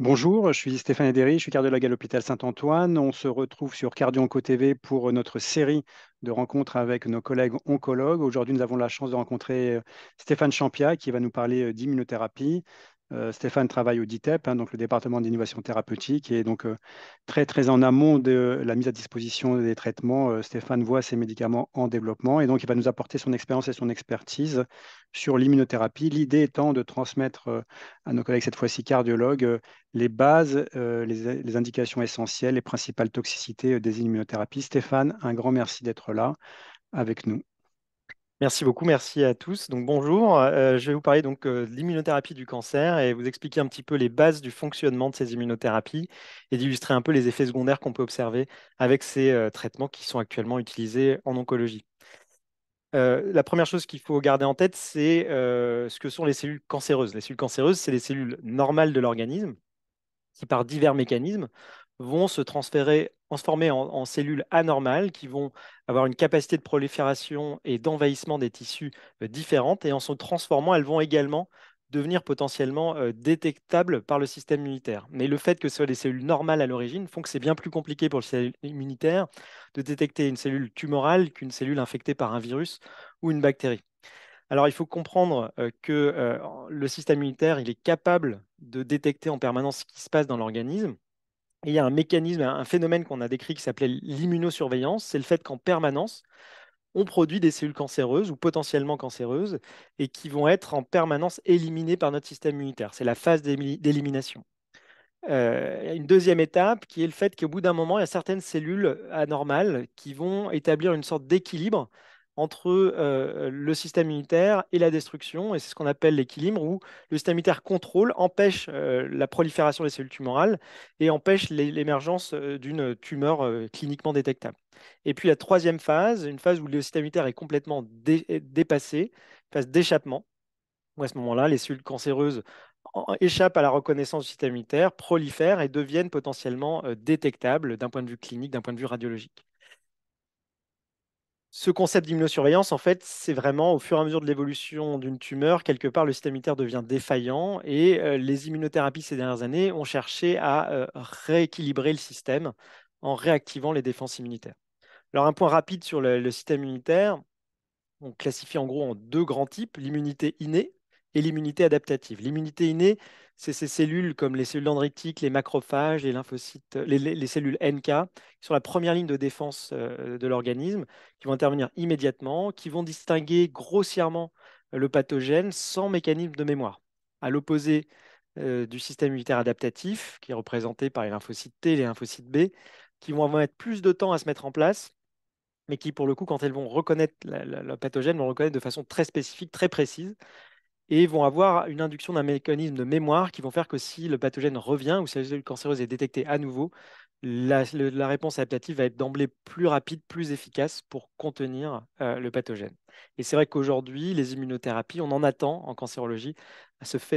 Bonjour, je suis Stéphane Edéry, je suis cardiologue à l'hôpital Saint-Antoine. On se retrouve sur Cardio Onco TV pour notre série de rencontres avec nos collègues oncologues. Aujourd'hui, nous avons la chance de rencontrer Stéphane Champia qui va nous parler d'immunothérapie. Stéphane travaille au DITEP, donc le département d'innovation thérapeutique, et donc très très en amont de la mise à disposition des traitements. Stéphane voit ces médicaments en développement et donc il va nous apporter son expérience et son expertise sur l'immunothérapie. L'idée étant de transmettre à nos collègues, cette fois-ci cardiologues, les bases, les indications essentielles, les principales toxicités des immunothérapies. Stéphane, un grand merci d'être là avec nous. Merci beaucoup, merci à tous. Donc bonjour, je vais vous parler de l'immunothérapie du cancer et vous expliquer un petit peu les bases du fonctionnement de ces immunothérapies et d'illustrer un peu les effets secondaires qu'on peut observer avec ces traitements qui sont actuellement utilisés en oncologie. La première chose qu'il faut garder en tête, c'est ce que sont les cellules cancéreuses. Les cellules cancéreuses, c'est les cellules normales de l'organisme qui, par divers mécanismes, vont se transformer en cellules anormales qui vont avoir une capacité de prolifération et d'envahissement des tissus différentes. Et en se transformant, elles vont également devenir potentiellement détectables par le système immunitaire. Mais le fait que ce soit des cellules normales à l'origine font que c'est bien plus compliqué pour le système immunitaire de détecter une cellule tumorale qu'une cellule infectée par un virus ou une bactérie. Alors, il faut comprendre que le système immunitaire, il est capable de détecter en permanence ce qui se passe dans l'organisme. Et il y a un mécanisme, un phénomène qu'on a décrit qui s'appelait l'immunosurveillance. C'est le fait qu'en permanence, on produit des cellules cancéreuses ou potentiellement cancéreuses et qui vont être en permanence éliminées par notre système immunitaire. C'est la phase d'élimination. Il y a une deuxième étape qui est le fait qu'au bout d'un moment, il y a certaines cellules anormales qui vont établir une sorte d'équilibre entre le système immunitaire et la destruction. Et c'est ce qu'on appelle l'équilibre où le système immunitaire contrôle, empêche la prolifération des cellules tumorales et empêche l'émergence d'une tumeur cliniquement détectable. Et puis la troisième phase, une phase où le système immunitaire est complètement dépassé, phase d'échappement où à ce moment-là, les cellules cancéreuses échappent à la reconnaissance du système immunitaire, prolifèrent et deviennent potentiellement détectables d'un point de vue clinique, d'un point de vue radiologique. Ce concept d'immunosurveillance, en fait, c'est vraiment au fur et à mesure de l'évolution d'une tumeur, quelque part, le système immunitaire devient défaillant et les immunothérapies ces dernières années ont cherché à rééquilibrer le système en réactivant les défenses immunitaires. Alors, un point rapide sur le système immunitaire, on classifie en gros en deux grands types, l'immunité innée et l'immunité adaptative. L'immunité innée, c'est ces cellules comme les cellules dendritiques, les macrophages, les lymphocytes, les cellules NK, qui sont la première ligne de défense de l'organisme, qui vont intervenir immédiatement, qui vont distinguer grossièrement le pathogène sans mécanisme de mémoire. À l'opposé du système immunitaire adaptatif, qui est représenté par les lymphocytes T et les lymphocytes B, qui vont mettre plus de temps à se mettre en place mais qui, pour le coup, quand elles vont reconnaître le pathogène, vont le reconnaître de façon très spécifique, très précise, et vont avoir une induction d'un mécanisme de mémoire qui vont faire que si le pathogène revient ou si la cellule cancéreuse est détectée à nouveau, la réponse adaptative va être d'emblée plus rapide, plus efficace pour contenir le pathogène. Et c'est vrai qu'aujourd'hui, les immunothérapies, on en attend en cancérologie,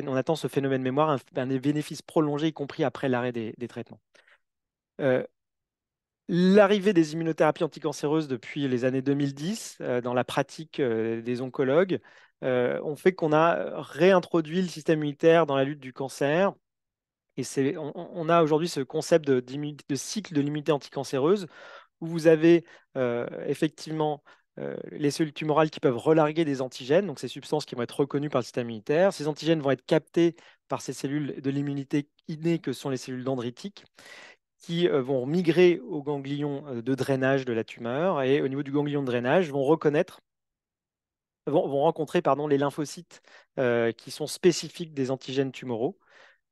on attend ce phénomène de mémoire, un bénéfice prolongé, y compris après l'arrêt des traitements. Euh, L'arrivée des immunothérapies anticancéreuses depuis les années 2010 dans la pratique des oncologues ont fait qu'on a réintroduit le système immunitaire dans la lutte du cancer. Et on a aujourd'hui ce concept de cycle de l'immunité anticancéreuse où vous avez effectivement les cellules tumorales qui peuvent relarguer des antigènes, donc ces substances qui vont être reconnues par le système immunitaire. Ces antigènes vont être captés par ces cellules de l'immunité innée que sont les cellules dendritiques qui vont migrer au ganglion de drainage de la tumeur et au niveau du ganglion de drainage vont rencontrer pardon, les lymphocytes qui sont spécifiques des antigènes tumoraux.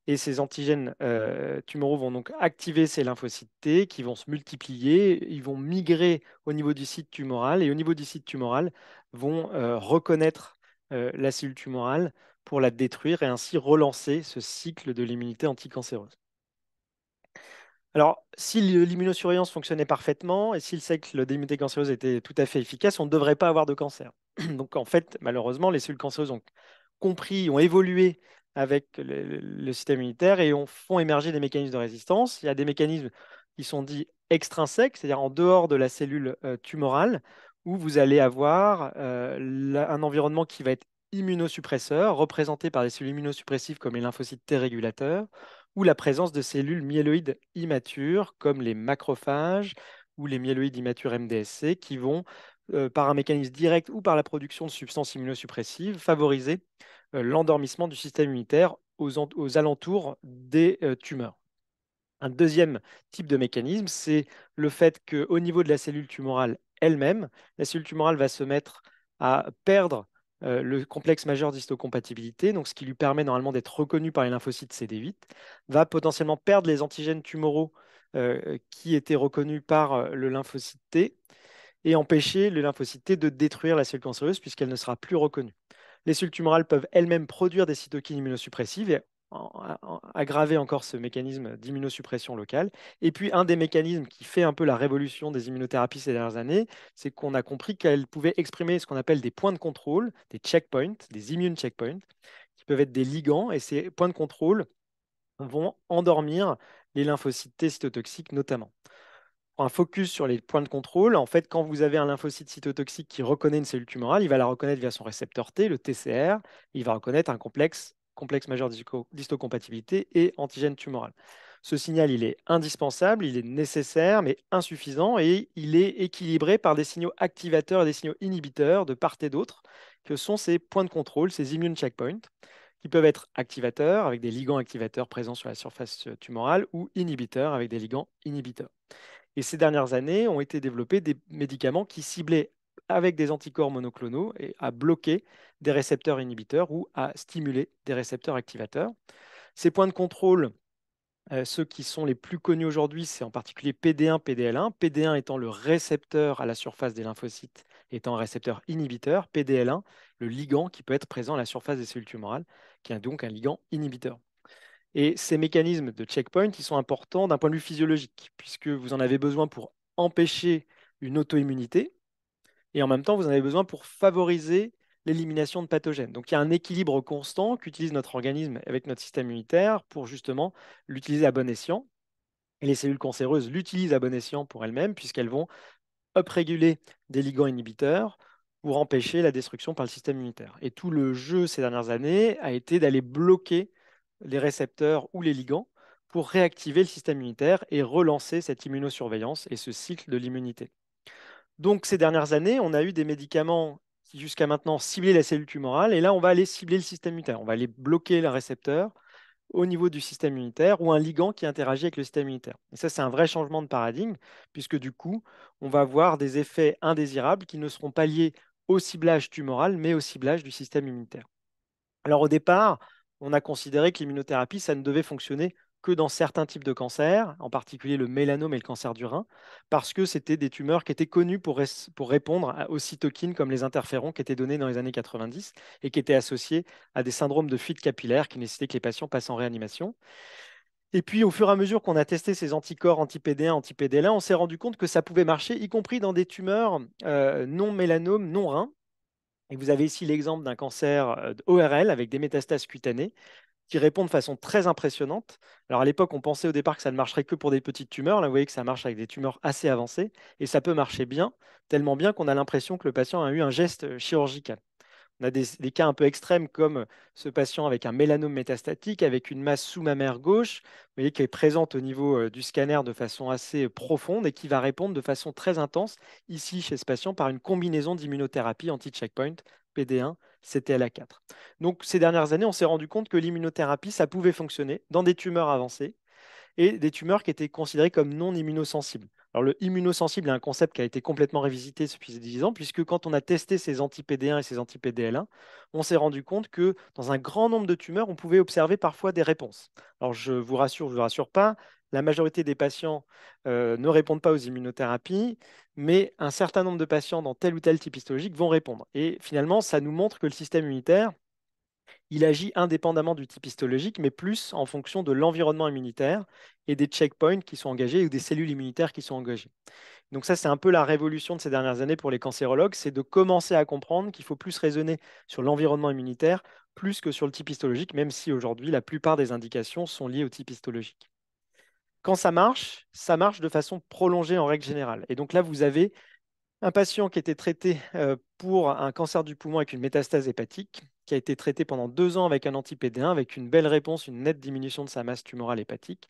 Et ces antigènes tumoraux vont donc activer ces lymphocytes T qui vont se multiplier, ils vont migrer au niveau du site tumoral et au niveau du site tumoral vont reconnaître la cellule tumorale pour la détruire et ainsi relancer ce cycle de l'immunité anticancéreuse. Alors, si l'immunosurveillance fonctionnait parfaitement et si le cycle d'immunité cancéreuse était tout à fait efficace, on ne devrait pas avoir de cancer. Donc, en fait, malheureusement, les cellules cancéreuses ont compris, ont évolué avec le système immunitaire et font émerger des mécanismes de résistance. Il y a des mécanismes qui sont dits extrinsèques, c'est-à-dire en dehors de la cellule tumorale, où vous allez avoir un environnement qui va être immunosuppresseurs, représentés par des cellules immunosuppressives comme les lymphocytes T régulateurs, ou la présence de cellules myéloïdes immatures comme les macrophages ou les myéloïdes immatures MDSC qui vont, par un mécanisme direct ou par la production de substances immunosuppressives, favoriser l'endormissement du système immunitaire aux alentours des tumeurs. Un deuxième type de mécanisme, c'est le fait qu'au niveau de la cellule tumorale elle-même, la cellule tumorale va se mettre à perdre le complexe majeur d'histocompatibilité, donc ce qui lui permet normalement d'être reconnu par les lymphocytes CD8, va potentiellement perdre les antigènes tumoraux qui étaient reconnus par le lymphocyte T et empêcher le lymphocyte T de détruire la cellule cancéreuse puisqu'elle ne sera plus reconnue. Les cellules tumorales peuvent elles-mêmes produire des cytokines immunosuppressives et aggraver encore ce mécanisme d'immunosuppression locale. Et puis, un des mécanismes qui fait un peu la révolution des immunothérapies ces dernières années, c'est qu'on a compris qu'elles pouvaient exprimer ce qu'on appelle des points de contrôle, des checkpoints, des immune checkpoints, qui peuvent être des ligands. Et ces points de contrôle vont endormir les lymphocytes T cytotoxiques notamment. Un focus sur les points de contrôle. En fait, quand vous avez un lymphocyte cytotoxique qui reconnaît une cellule tumorale, il va la reconnaître via son récepteur T, le TCR. Il va reconnaître un complexe majeur d'histocompatibilité et antigène tumoral. Ce signal, il est indispensable, il est nécessaire, mais insuffisant, et il est équilibré par des signaux activateurs et des signaux inhibiteurs de part et d'autre, que sont ces points de contrôle, ces immune checkpoints, qui peuvent être activateurs avec des ligands activateurs présents sur la surface tumorale ou inhibiteurs avec des ligands inhibiteurs. Et ces dernières années, ont été développés des médicaments qui ciblaient avec des anticorps monoclonaux et à bloquer des récepteurs inhibiteurs ou à stimuler des récepteurs activateurs. Ces points de contrôle, ceux qui sont les plus connus aujourd'hui, c'est en particulier PD1, PDL1. PD1 étant le récepteur à la surface des lymphocytes, étant un récepteur inhibiteur. PDL1, le ligand qui peut être présent à la surface des cellules tumorales, qui est donc un ligand inhibiteur. Et ces mécanismes de checkpoint, ils sont importants d'un point de vue physiologique, puisque vous en avez besoin pour empêcher une auto-immunité, et en même temps, vous en avez besoin pour favoriser l'élimination de pathogènes. Donc il y a un équilibre constant qu'utilise notre organisme avec notre système immunitaire pour justement l'utiliser à bon escient. Et les cellules cancéreuses l'utilisent à bon escient pour elles-mêmes, puisqu'elles vont upréguler des ligands inhibiteurs pour empêcher la destruction par le système immunitaire. Et tout le jeu ces dernières années a été d'aller bloquer les récepteurs ou les ligands pour réactiver le système immunitaire et relancer cette immunosurveillance et ce cycle de l'immunité. Donc ces dernières années, on a eu des médicaments qui jusqu'à maintenant ciblaient la cellule tumorale, et là on va aller cibler le système immunitaire, on va aller bloquer le récepteur au niveau du système immunitaire ou un ligand qui interagit avec le système immunitaire. Et ça, c'est un vrai changement de paradigme, puisque du coup, on va voir des effets indésirables qui ne seront pas liés au ciblage tumoral, mais au ciblage du système immunitaire. Alors au départ, on a considéré que l'immunothérapie, ça ne devait fonctionner que dans certains types de cancers, en particulier le mélanome et le cancer du rein, parce que c'était des tumeurs qui étaient connues pour répondre aux cytokines comme les interférons qui étaient donnés dans les années 90 et qui étaient associés à des syndromes de fuite capillaire qui nécessitaient que les patients passent en réanimation. Et puis, au fur et à mesure qu'on a testé ces anticorps anti-PD1, anti-PD-L1, on s'est rendu compte que ça pouvait marcher, y compris dans des tumeurs non mélanome, non rein. Et vous avez ici l'exemple d'un cancer ORL avec des métastases cutanées qui répond de façon très impressionnante. Alors à l'époque, on pensait au départ que ça ne marcherait que pour des petites tumeurs. Là, vous voyez que ça marche avec des tumeurs assez avancées et ça peut marcher bien, tellement bien qu'on a l'impression que le patient a eu un geste chirurgical. On a des cas un peu extrêmes comme ce patient avec un mélanome métastatique, avec une masse sous-mammaire gauche, vous voyez, qui est présente au niveau du scanner de façon assez profonde et qui va répondre de façon très intense, ici chez ce patient, par une combinaison d'immunothérapie anti-checkpoint, PD1, CTLA4. Donc ces dernières années, on s'est rendu compte que l'immunothérapie, ça pouvait fonctionner dans des tumeurs avancées et des tumeurs qui étaient considérées comme non immunosensibles. Alors, le immunosensible est un concept qui a été complètement révisité depuis 10 ans, puisque quand on a testé ces anti-PD1 et ces anti-PDL1, on s'est rendu compte que dans un grand nombre de tumeurs, on pouvait observer parfois des réponses. Alors, je vous rassure, je ne vous rassure pas, la majorité des patients ne répondent pas aux immunothérapies, mais un certain nombre de patients dans tel ou tel type histologique vont répondre. Et finalement, ça nous montre que le système immunitaire, il agit indépendamment du type histologique, mais plus en fonction de l'environnement immunitaire et des checkpoints qui sont engagés ou des cellules immunitaires qui sont engagées. Donc ça, c'est un peu la révolution de ces dernières années pour les cancérologues, c'est de commencer à comprendre qu'il faut plus raisonner sur l'environnement immunitaire plus que sur le type histologique, même si aujourd'hui, la plupart des indications sont liées au type histologique. Quand ça marche de façon prolongée en règle générale. Et donc là, vous avez Un patient qui était traité pour un cancer du poumon avec une métastase hépatique, qui a été traité pendant 2 ans avec un anti-PD1, avec une belle réponse, une nette diminution de sa masse tumorale hépatique.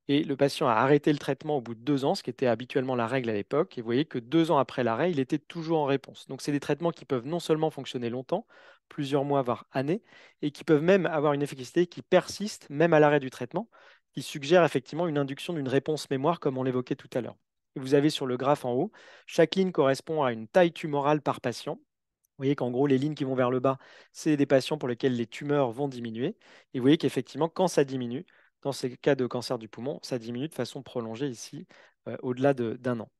Et le patient a arrêté le traitement au bout de 2 ans, ce qui était habituellement la règle à l'époque. Et vous voyez que 2 ans après l'arrêt, il était toujours en réponse. Donc, c'est des traitements qui peuvent non seulement fonctionner longtemps, plusieurs mois, voire années, et qui peuvent même avoir une efficacité qui persiste, même à l'arrêt du traitement, qui suggère effectivement une induction d'une réponse mémoire, comme on l'évoquait tout à l'heure. Et vous avez sur le graphe en haut, chaque ligne correspond à une taille tumorale par patient. Vous voyez qu'en gros, les lignes qui vont vers le bas, c'est des patients pour lesquels les tumeurs vont diminuer. Et vous voyez qu'effectivement, quand ça diminue, dans ces cas de cancer du poumon, ça diminue de façon prolongée ici, au-delà d'un an.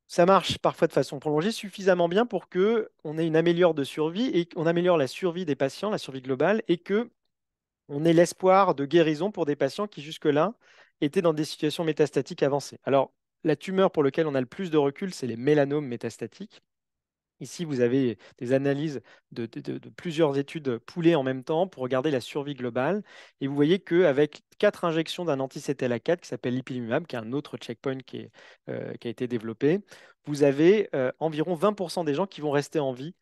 Ça marche parfois de façon prolongée suffisamment bien pour que on ait une améliore de survie et qu'on améliore la survie des patients, la survie globale, et que on ait l'espoir de guérison pour des patients qui jusque-là étaient dans des situations métastatiques avancées. Alors, la tumeur pour laquelle on a le plus de recul, c'est les mélanomes métastatiques. Ici, vous avez des analyses de plusieurs études poolées en même temps pour regarder la survie globale. Et vous voyez qu'avec 4 injections d'un anti-CTLA4 qui s'appelle l'ipilimumab, qui est un autre checkpoint qui a été développé, vous avez environ 20% des gens qui vont rester en vie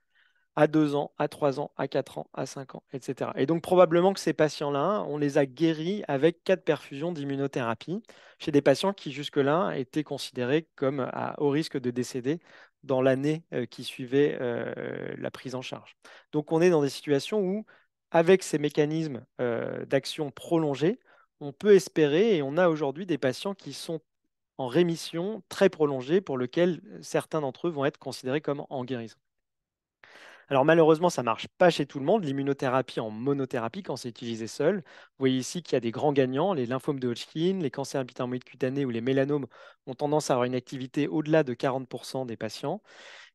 à 2 ans, à 3 ans, à 4 ans, à 5 ans, etc. Et donc probablement que ces patients-là, on les a guéris avec 4 perfusions d'immunothérapie chez des patients qui jusque-là étaient considérés comme au risque de décéder dans l'année qui suivait la prise en charge. Donc on est dans des situations où, avec ces mécanismes d'action prolongés, on peut espérer, et on a aujourd'hui des patients qui sont en rémission très prolongée pour lesquels certains d'entre eux vont être considérés comme en guérison. Alors malheureusement, ça ne marche pas chez tout le monde. L'immunothérapie en monothérapie, quand c'est utilisé seul, vous voyez ici qu'il y a des grands gagnants. Les lymphomes de Hodgkin, les cancers épithermoïdes cutanés ou les mélanomes ont tendance à avoir une activité au-delà de 40% des patients.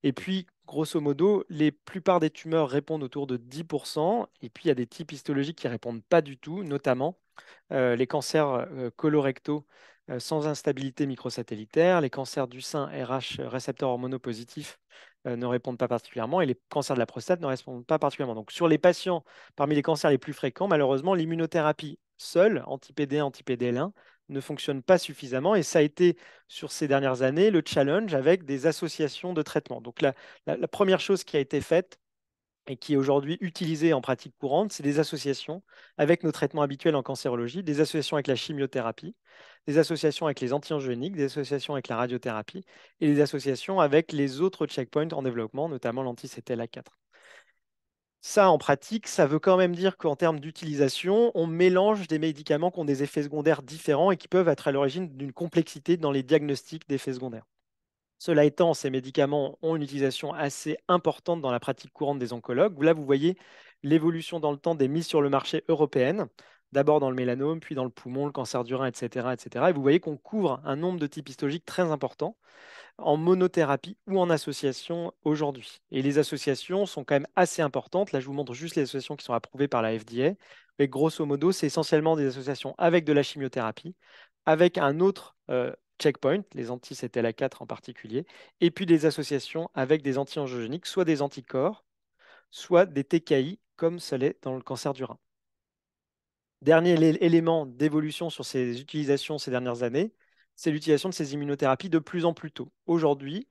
Et puis, grosso modo, la plupart des tumeurs répondent autour de 10%. Et puis, il y a des types histologiques qui ne répondent pas du tout, notamment les cancers colorectaux sans instabilité microsatellitaire, les cancers du sein RH récepteurs hormonopositifs ne répondent pas particulièrement et les cancers de la prostate ne répondent pas particulièrement. Donc sur les patients, parmi les cancers les plus fréquents, malheureusement, l'immunothérapie seule, anti-PD1, anti-PDL1, ne fonctionne pas suffisamment et ça a été sur ces dernières années le challenge avec des associations de traitement. Donc la première chose qui a été faite, et qui est aujourd'hui utilisé en pratique courante, c'est des associations avec nos traitements habituels en cancérologie, des associations avec la chimiothérapie, des associations avec les antiangiogéniques, des associations avec la radiothérapie et des associations avec les autres checkpoints en développement, notamment l'anti-CTLA4. Ça, en pratique, ça veut quand même dire qu'en termes d'utilisation, on mélange des médicaments qui ont des effets secondaires différents et qui peuvent être à l'origine d'une complexité dans les diagnostics d'effets secondaires. Cela étant, ces médicaments ont une utilisation assez importante dans la pratique courante des oncologues. Là, vous voyez l'évolution dans le temps des mises sur le marché européennes, d'abord dans le mélanome, puis dans le poumon, le cancer du rein, etc., etc. Et vous voyez qu'on couvre un nombre de types histologiques très important en monothérapie ou en association aujourd'hui. Et les associations sont quand même assez importantes. Là, je vous montre juste les associations qui sont approuvées par la FDA. Mais grosso modo, c'est essentiellement des associations avec de la chimiothérapie, avec un autre checkpoint, les anti-CTLA4 en particulier, et puis des associations avec des anti-angiogéniques, soit des anticorps, soit des TKI, comme ça l'est dans le cancer du rein. Dernier élément d'évolution sur ces utilisations ces dernières années, c'est l'utilisation de ces immunothérapies de plus en plus tôt. Aujourd'hui,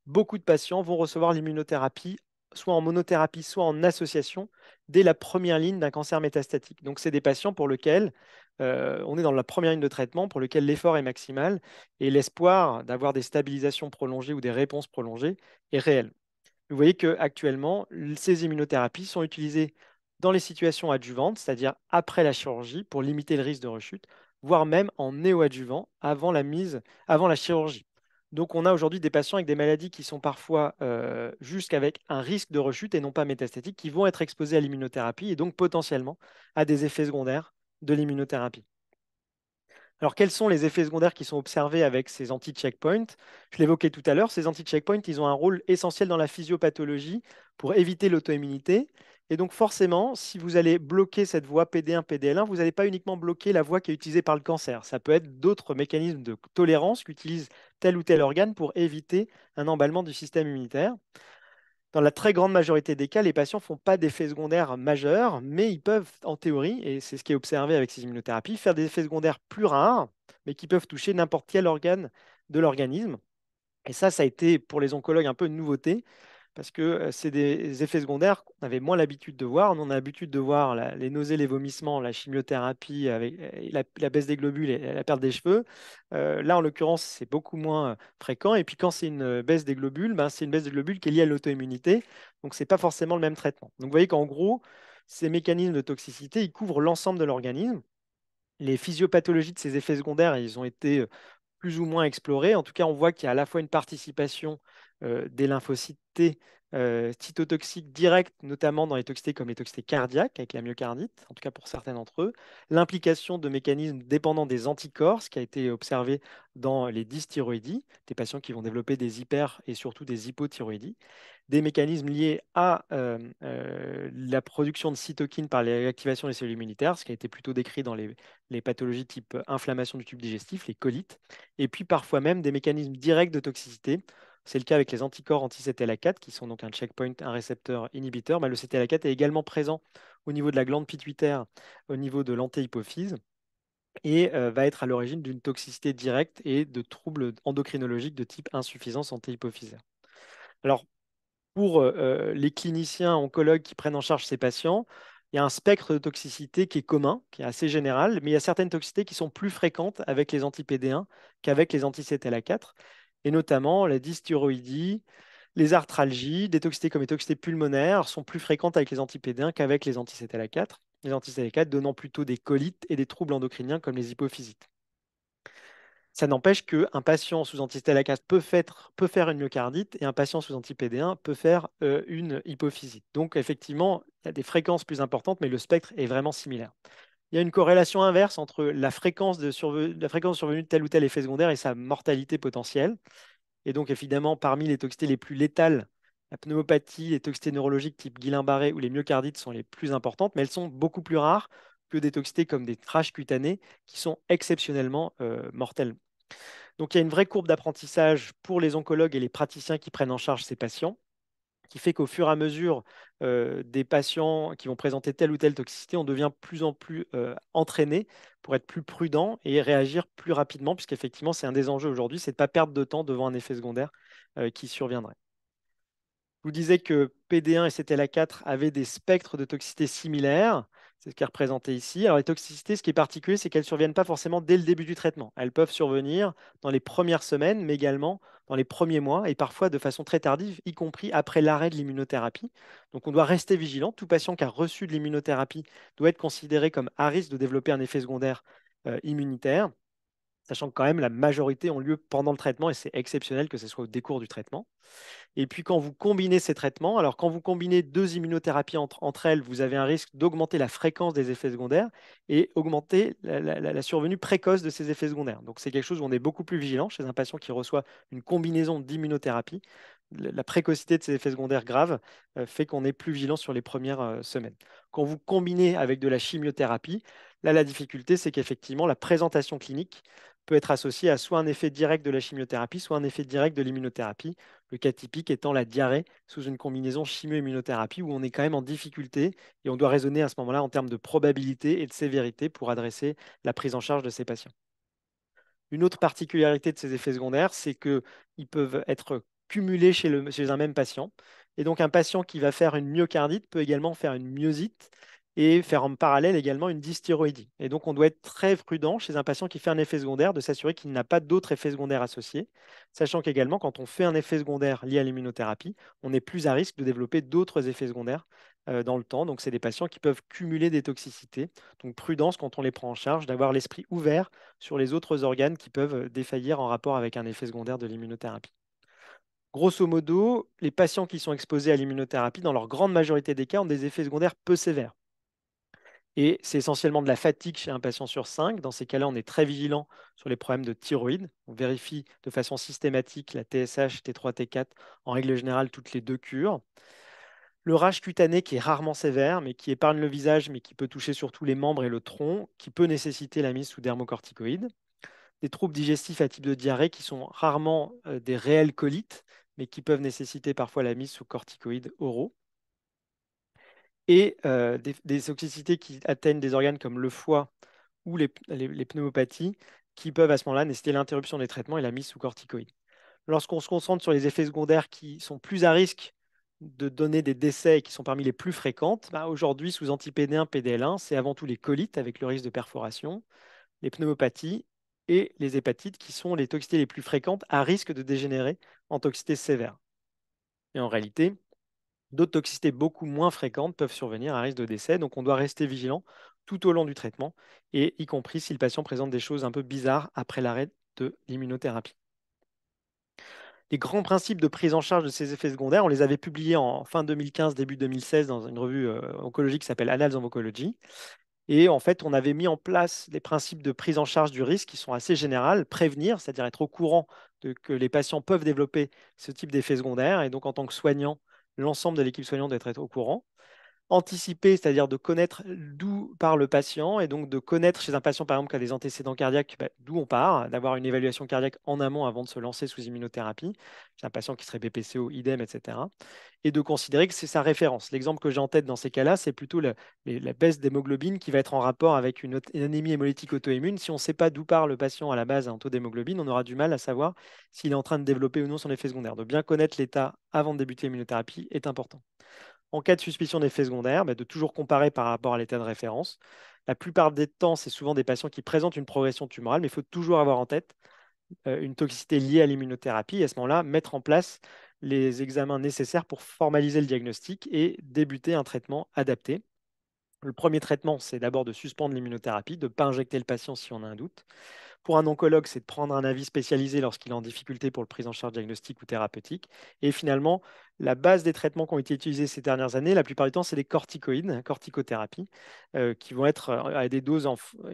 beaucoup de patients vont recevoir l'immunothérapie soit en monothérapie, soit en association dès la première ligne d'un cancer métastatique. Donc, c'est des patients pour lesquels on est dans la première ligne de traitement, pour lesquels l'effort est maximal et l'espoir d'avoir des stabilisations prolongées ou des réponses prolongées est réel. Vous voyez qu'actuellement, ces immunothérapies sont utilisées dans les situations adjuvantes, c'est-à-dire après la chirurgie, pour limiter le risque de rechute, voire même en néoadjuvant avant la chirurgie. Donc, on a aujourd'hui des patients avec des maladies qui sont parfois jusqu'avec un risque de rechute et non pas métastatique, qui vont être exposés à l'immunothérapie et donc potentiellement à des effets secondaires de l'immunothérapie. Alors, quels sont les effets secondaires qui sont observés avec ces anti-checkpoints? Je l'évoquais tout à l'heure, ces anti-checkpoints, ils ont un rôle essentiel dans la physiopathologie pour éviter l'auto-immunité. Et donc, forcément, si vous allez bloquer cette voie PD1, PDL1, vous n'allez pas uniquement bloquer la voie qui est utilisée par le cancer. Ça peut être d'autres mécanismes de tolérance qu'utilise tel ou tel organe pour éviter un emballement du système immunitaire. Dans la très grande majorité des cas, les patients ne font pas d'effets secondaires majeurs, mais ils peuvent, en théorie, et c'est ce qui est observé avec ces immunothérapies, faire des effets secondaires plus rares, mais qui peuvent toucher n'importe quel organe de l'organisme. Et ça a été pour les oncologues un peu une nouveauté parce que c'est des effets secondaires qu'on avait moins l'habitude de voir. On a l'habitude de voir les nausées, les vomissements, la chimiothérapie avec et la baisse des globules et la perte des cheveux. Là, en l'occurrence, c'est beaucoup moins fréquent. Et puis quand c'est une baisse des globules, ben, c'est une baisse des globules qui est liée à l'auto-immunité. Donc, c'est pas forcément le même traitement. Donc, vous voyez qu'en gros, ces mécanismes de toxicité, ils couvrent l'ensemble de l'organisme. Les physiopathologies de ces effets secondaires, ils ont été plus ou moins explorés. En tout cas, on voit qu'il y a à la fois une participation des lymphocytes T cytotoxiques directes, notamment dans les toxicités comme les toxicités cardiaques, avec la myocardite, en tout cas pour certains d'entre eux, l'implication de mécanismes dépendants des anticorps, ce qui a été observé dans les dysthyroïdies, des patients qui vont développer des hyper et surtout des hypothyroïdies, des mécanismes liés à la production de cytokines par les réactivations des cellules immunitaires, ce qui a été plutôt décrit dans les pathologies type inflammation du tube digestif, les colites, et puis parfois même des mécanismes directs de toxicité. C'est le cas avec les anticorps anti-CTLA4, qui sont donc un checkpoint, un récepteur inhibiteur. Bah, le CTLA4 est également présent au niveau de la glande pituitaire, au niveau de l'antéhypophyse, et va être à l'origine d'une toxicité directe et de troubles endocrinologiques de type insuffisance antéhypophysaire. Alors, pour les cliniciens oncologues qui prennent en charge ces patients, il y a un spectre de toxicité qui est commun, qui est assez général, mais il y a certaines toxicités qui sont plus fréquentes avec les anti-PD1 qu'avec les anti-CTLA4, et notamment la dysthyroïdie, les arthralgies, des toxicités comme les toxicités pulmonaires sont plus fréquentes avec les anti-PD1 qu'avec les anti-CTLA4, les anti-CTLA4 donnant plutôt des colites et des troubles endocriniens comme les hypophysites. Ça n'empêche qu'un patient sous anti-stalacate peut faire une myocardite et un patient sous anti-PD1 peut faire une hypophysite. Donc, effectivement, il y a des fréquences plus importantes, mais le spectre est vraiment similaire. Il y a une corrélation inverse entre la fréquence de survenue de tel ou tel effet secondaire et sa mortalité potentielle. Et donc, évidemment, parmi les toxicités les plus létales, la pneumopathie, les toxicités neurologiques type Guillain-Barré ou les myocardites sont les plus importantes, mais elles sont beaucoup plus rares que des toxicités comme des trashs cutanés qui sont exceptionnellement mortelles. Donc il y a une vraie courbe d'apprentissage pour les oncologues et les praticiens qui prennent en charge ces patients, qui fait qu'au fur et à mesure des patients qui vont présenter telle ou telle toxicité, on devient plus en plus entraîné pour être plus prudent et réagir plus rapidement, puisqu'effectivement, c'est un des enjeux aujourd'hui, c'est de ne pas perdre de temps devant un effet secondaire qui surviendrait. Je vous disais que PD1 et CTLA4 avaient des spectres de toxicité similaires. C'est ce qui est représenté ici. Alors, les toxicités, ce qui est particulier, c'est qu'elles ne surviennent pas forcément dès le début du traitement. Elles peuvent survenir dans les premières semaines, mais également dans les premiers mois et parfois de façon très tardive, y compris après l'arrêt de l'immunothérapie. Donc, on doit rester vigilant. Tout patient qui a reçu de l'immunothérapie doit être considéré comme à risque de développer un effet secondaire immunitaire, sachant que quand même la majorité ont lieu pendant le traitement et c'est exceptionnel que ce soit au décours du traitement. Et puis quand vous combinez ces traitements, alors quand vous combinez deux immunothérapies entre elles, vous avez un risque d'augmenter la fréquence des effets secondaires et augmenter la survenue précoce de ces effets secondaires. Donc c'est quelque chose où on est beaucoup plus vigilant chez un patient qui reçoit une combinaison d'immunothérapie. La précocité de ces effets secondaires graves fait qu'on est plus vigilant sur les premières semaines. Quand vous combinez avec de la chimiothérapie, là la difficulté c'est qu'effectivement la présentation clinique peut être associée à soit un effet direct de la chimiothérapie, soit un effet direct de l'immunothérapie. Le cas typique étant la diarrhée sous une combinaison chimio-immunothérapie où on est quand même en difficulté et on doit raisonner à ce moment-là en termes de probabilité et de sévérité pour adresser la prise en charge de ces patients. Une autre particularité de ces effets secondaires, c'est qu'ils peuvent être cumulés chez un même patient. Et donc, un patient qui va faire une myocardite peut également faire une myosite et faire en parallèle également une dysthyroïdie. Et donc, on doit être très prudent chez un patient qui fait un effet secondaire de s'assurer qu'il n'a pas d'autres effets secondaires associés, sachant qu'également, quand on fait un effet secondaire lié à l'immunothérapie, on est plus à risque de développer d'autres effets secondaires dans le temps. Donc, c'est des patients qui peuvent cumuler des toxicités. Donc, prudence quand on les prend en charge, d'avoir l'esprit ouvert sur les autres organes qui peuvent défaillir en rapport avec un effet secondaire de l'immunothérapie. Grosso modo, les patients qui sont exposés à l'immunothérapie, dans leur grande majorité des cas, ont des effets secondaires peu sévères. Et c'est essentiellement de la fatigue chez un patient sur 5. Dans ces cas-là, on est très vigilant sur les problèmes de thyroïde. On vérifie de façon systématique la TSH, T3, T4, en règle générale, toutes les 2 cures. Le rash cutané qui est rarement sévère, mais qui épargne le visage, mais qui peut toucher surtout les membres et le tronc, qui peut nécessiter la mise sous dermocorticoïdes. Des troubles digestifs à type de diarrhée qui sont rarement des réelles colites, mais qui peuvent nécessiter parfois la mise sous corticoïdes oraux. Et des toxicités qui atteignent des organes comme le foie ou les pneumopathies, qui peuvent à ce moment-là nécessiter l'interruption des traitements et la mise sous corticoïdes. Lorsqu'on se concentre sur les effets secondaires qui sont plus à risque de donner des décès et qui sont parmi les plus fréquentes, bah, aujourd'hui, sous anti-PD1, PDL1, c'est avant tout les colites avec le risque de perforation, les pneumopathies et les hépatites qui sont les toxicités les plus fréquentes à risque de dégénérer en toxicité sévère. Et en réalité, d'autres toxicités beaucoup moins fréquentes peuvent survenir à risque de décès, donc on doit rester vigilant tout au long du traitement, et y compris si le patient présente des choses un peu bizarres après l'arrêt de l'immunothérapie. Les grands principes de prise en charge de ces effets secondaires, on les avait publiés en fin 2015, début 2016 dans une revue oncologique qui s'appelle Annals of Oncology. Et en fait, on avait mis en place des principes de prise en charge du risque qui sont assez généraux. Prévenir, c'est-à-dire être au courant que les patients peuvent développer ce type d'effets secondaires. Et donc, en tant que soignant, l'ensemble de l'équipe soignante doit être au courant. Anticiper, c'est-à-dire de connaître d'où part le patient et donc de connaître chez un patient, par exemple, qui a des antécédents cardiaques, bah, d'où on part, d'avoir une évaluation cardiaque en amont avant de se lancer sous immunothérapie. Chez un patient qui serait BPCO, idem, etc. Et de considérer que c'est sa référence. L'exemple que j'ai en tête dans ces cas-là, c'est plutôt la baisse d'hémoglobine qui va être en rapport avec une anémie hémolytique auto-immune. Si on ne sait pas d'où part le patient à la base en taux d'hémoglobine, on aura du mal à savoir s'il est en train de développer ou non son effet secondaire. De bien connaître l'état avant de débuter l'immunothérapie est important. En cas de suspicion d'effet secondaire, bah, de toujours comparer par rapport à l'état de référence. La plupart des temps, c'est souvent des patients qui présentent une progression tumorale, mais il faut toujours avoir en tête une toxicité liée à l'immunothérapie et à ce moment-là, mettre en place les examens nécessaires pour formaliser le diagnostic et débuter un traitement adapté. Le premier traitement, c'est d'abord de suspendre l'immunothérapie, de ne pas injecter le patient si on a un doute. Pour un oncologue, c'est de prendre un avis spécialisé lorsqu'il est en difficulté pour le prise en charge diagnostique ou thérapeutique. Et finalement, la base des traitements qui ont été utilisés ces dernières années, la plupart du temps, c'est les corticoïdes, corticothérapies, qui vont être à des doses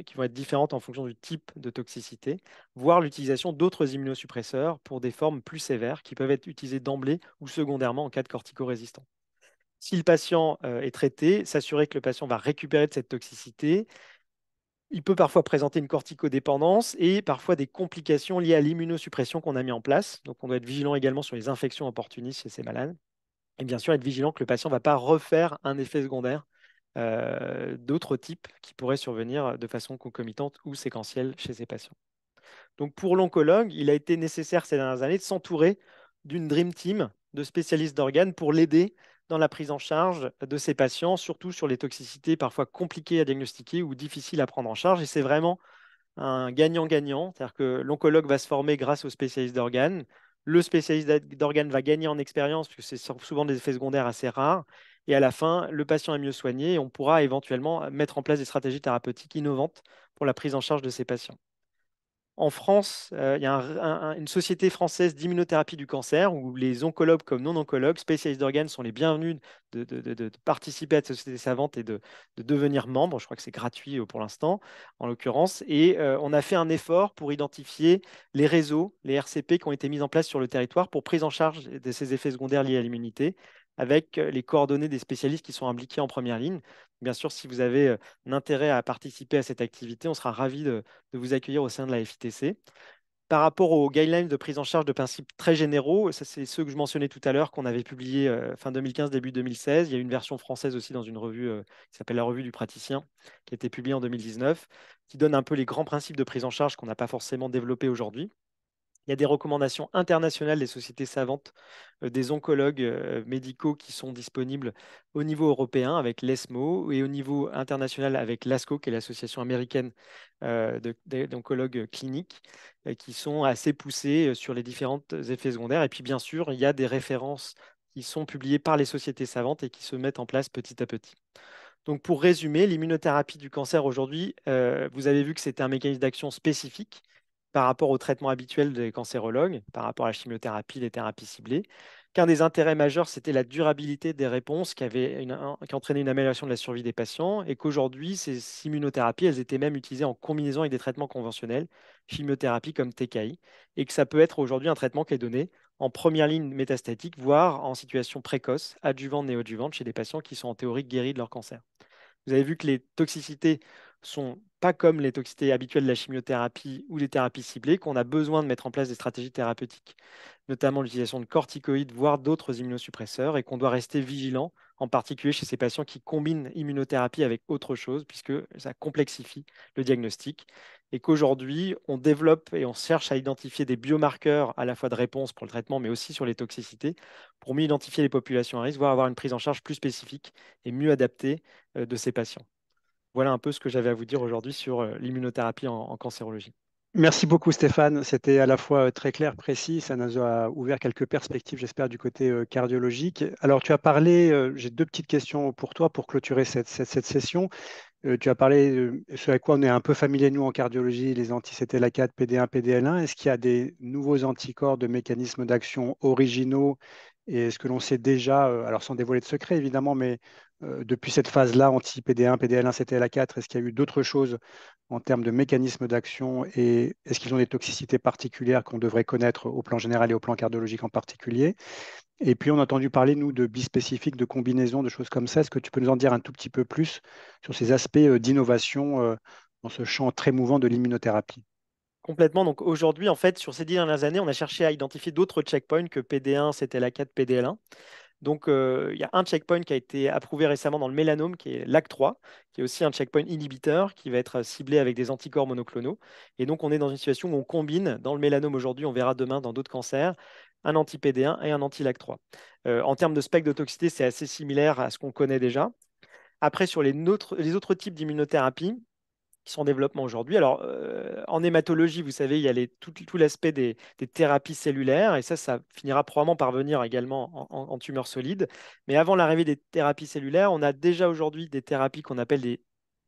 qui vont être différentes en fonction du type de toxicité, voire l'utilisation d'autres immunosuppresseurs pour des formes plus sévères qui peuvent être utilisés d'emblée ou secondairement en cas de corticorésistant. Si le patient est traité, s'assurer que le patient va récupérer de cette toxicité. Il peut parfois présenter une corticodépendance et parfois des complications liées à l'immunosuppression qu'on a mis en place. Donc, on doit être vigilant également sur les infections opportunistes chez ces malades. Et bien sûr, être vigilant que le patient ne va pas refaire un effet secondaire d'autres types qui pourraient survenir de façon concomitante ou séquentielle chez ces patients. Donc, pour l'oncologue, il a été nécessaire ces dernières années de s'entourer d'une dream team de spécialistes d'organes pour l'aider dans la prise en charge de ces patients, surtout sur les toxicités parfois compliquées à diagnostiquer ou difficiles à prendre en charge. Et c'est vraiment un gagnant-gagnant, c'est-à-dire que l'oncologue va se former grâce aux spécialistes d'organes. Le spécialiste d'organes va gagner en expérience, puisque c'est souvent des effets secondaires assez rares. Et à la fin, le patient est mieux soigné et on pourra éventuellement mettre en place des stratégies thérapeutiques innovantes pour la prise en charge de ces patients. En France, il y a une société française d'immunothérapie du cancer où les oncologues comme non-oncologues, spécialistes d'organes, sont les bienvenus de participer à cette société savante et de devenir membre. Je crois que c'est gratuit pour l'instant, en l'occurrence. Et on a fait un effort pour identifier les réseaux, les RCP qui ont été mis en place sur le territoire pour prise en charge de ces effets secondaires liés à l'immunité, avec les coordonnées des spécialistes qui sont impliqués en première ligne. Bien sûr, si vous avez un intérêt à participer à cette activité, on sera ravis de vous accueillir au sein de la FITC. Par rapport aux guidelines de prise en charge de principes très généraux, ça c'est ceux que je mentionnais tout à l'heure qu'on avait publiés fin 2015, début 2016. Il y a une version française aussi dans une revue qui s'appelle la Revue du praticien, qui a été publiée en 2019, qui donne un peu les grands principes de prise en charge qu'on n'a pas forcément développés aujourd'hui. Il y a des recommandations internationales des sociétés savantes, des oncologues médicaux qui sont disponibles au niveau européen avec l'ESMO et au niveau international avec l'ASCO, qui est l'association américaine d'oncologues cliniques, qui sont assez poussées sur les différents effets secondaires. Et puis, bien sûr, il y a des références qui sont publiées par les sociétés savantes et qui se mettent en place petit à petit. Donc, pour résumer, l'immunothérapie du cancer aujourd'hui, vous avez vu que c'était un mécanisme d'action spécifique par rapport au traitement habituel des cancérologues, par rapport à la chimiothérapie, les thérapies ciblées, qu'un des intérêts majeurs, c'était la durabilité des réponses qui entraînait une amélioration de la survie des patients, et qu'aujourd'hui, ces immunothérapies, elles étaient même utilisées en combinaison avec des traitements conventionnels, chimiothérapie comme TKI, et que ça peut être aujourd'hui un traitement qui est donné en première ligne métastatique, voire en situation précoce, adjuvante, néoadjuvante, chez des patients qui sont en théorie guéris de leur cancer. Vous avez vu que les toxicités sont pas comme les toxicités habituelles de la chimiothérapie ou des thérapies ciblées, qu'on a besoin de mettre en place des stratégies thérapeutiques, notamment l'utilisation de corticoïdes, voire d'autres immunosuppresseurs, et qu'on doit rester vigilant, en particulier chez ces patients qui combinent immunothérapie avec autre chose, puisque ça complexifie le diagnostic, et qu'aujourd'hui, on développe et on cherche à identifier des biomarqueurs à la fois de réponse pour le traitement, mais aussi sur les toxicités, pour mieux identifier les populations à risque, voire avoir une prise en charge plus spécifique et mieux adaptée de ces patients. Voilà un peu ce que j'avais à vous dire aujourd'hui sur l'immunothérapie en cancérologie. Merci beaucoup Stéphane, c'était à la fois très clair, précis, ça nous a ouvert quelques perspectives, j'espère, du côté cardiologique. Alors tu as parlé, j'ai deux petites questions pour toi pour clôturer cette session. Tu as parlé de ce à quoi on est un peu familier, nous, en cardiologie, les anti-CTLA4, PD1, PDL1. Est-ce qu'il y a des nouveaux anticorps de mécanismes d'action originaux? Et est-ce que l'on sait déjà, alors sans dévoiler de secret évidemment, mais depuis cette phase-là, anti-PD1, PDL1, CTLA4, est-ce qu'il y a eu d'autres choses en termes de mécanismes d'action et est-ce qu'ils ont des toxicités particulières qu'on devrait connaître au plan général et au plan cardiologique en particulier? Et puis, on a entendu parler, nous, de bispécifiques, de combinaisons, de choses comme ça. Est-ce que tu peux nous en dire un tout petit peu plus sur ces aspects d'innovation dans ce champ très mouvant de l'immunothérapie? Complètement. Donc aujourd'hui, en fait, sur ces 10 dernières années, on a cherché à identifier d'autres checkpoints que PD1, CTLA4, PDL1. Donc, il y a un checkpoint qui a été approuvé récemment dans le mélanome, qui est LAC3, qui est aussi un checkpoint inhibiteur qui va être ciblé avec des anticorps monoclonaux. Et donc, on est dans une situation où on combine, dans le mélanome aujourd'hui, on verra demain dans d'autres cancers, un anti-PD1 et un anti-LAC3. En termes de spectre de toxicité, c'est assez similaire à ce qu'on connaît déjà. Après, sur les autres types d'immunothérapie, qui sont en développement aujourd'hui. Alors, en hématologie, vous savez, il y a tout l'aspect des thérapies cellulaires, et ça finira probablement par venir également en tumeur solide. Mais avant l'arrivée des thérapies cellulaires, on a déjà aujourd'hui des thérapies qu'on appelle des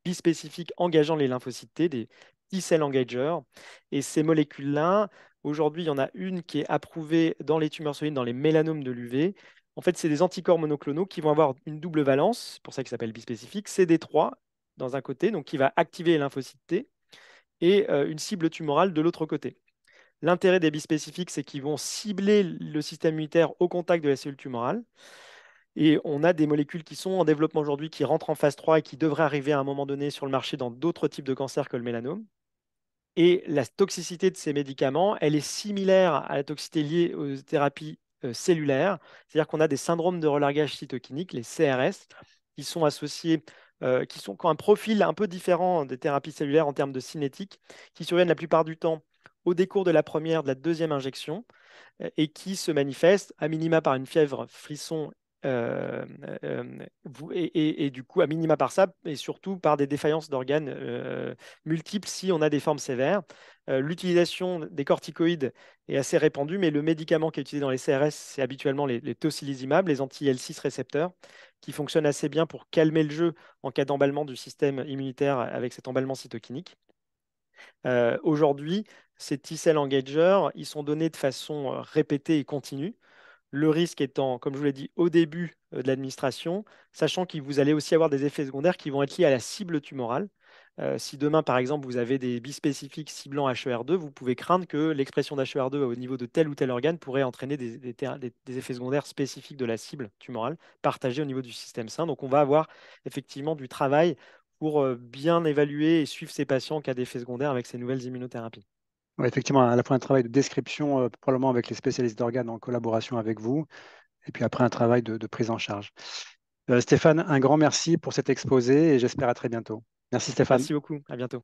bispécifiques engageant les lymphocytes T, des T-cell engagers. Et ces molécules-là, aujourd'hui, il y en a une qui est approuvée dans les tumeurs solides, dans les mélanomes de l'UV. En fait, c'est des anticorps monoclonaux qui vont avoir une double valence, c'est pour ça qu'ils s'appellent bispécifiques, CD3 dans un côté, donc qui va activer les lymphocytes T, et une cible tumorale de l'autre côté. L'intérêt des bispécifiques, c'est qu'ils vont cibler le système immunitaire au contact de la cellule tumorale. Et on a des molécules qui sont en développement aujourd'hui, qui rentrent en phase 3 et qui devraient arriver à un moment donné sur le marché dans d'autres types de cancers que le mélanome. Et la toxicité de ces médicaments, elle est similaire à la toxicité liée aux thérapies cellulaires. C'est-à-dire qu'on a des syndromes de relargage cytokinique, les CRS, qui sont associés, qui ont un profil un peu différent des thérapies cellulaires en termes de cinétique, qui surviennent la plupart du temps au décours de la première, de la deuxième injection, et qui se manifeste à minima par une fièvre, frisson, euh, et du coup à minima par ça, et surtout par des défaillances d'organes multiples si on a des formes sévères. L'utilisation des corticoïdes est assez répandue, mais le médicament qui est utilisé dans les CRS, c'est habituellement les tocilizumab, les anti-L6 récepteurs, qui fonctionnent assez bien pour calmer le jeu en cas d'emballement du système immunitaire avec cet emballement cytokinique. Aujourd'hui, ces T-cell engagers, ils sont donnés de façon répétée et continue. Le risque étant, comme je vous l'ai dit, au début de l'administration, sachant que vous allez aussi avoir des effets secondaires qui vont être liés à la cible tumorale. Si demain, par exemple, vous avez des bispécifiques ciblant HER2, vous pouvez craindre que l'expression d'HER2 au niveau de tel ou tel organe pourrait entraîner des effets secondaires spécifiques de la cible tumorale partagée au niveau du système sain. Donc, on va avoir effectivement du travail pour bien évaluer et suivre ces patients en cas d'effets secondaires avec ces nouvelles immunothérapies. Ouais, effectivement, à la fois un travail de description, probablement avec les spécialistes d'organes en collaboration avec vous, et puis après un travail de prise en charge. Stéphane, un grand merci pour cet exposé et j'espère à très bientôt. Merci Stéphane. Merci beaucoup, à bientôt.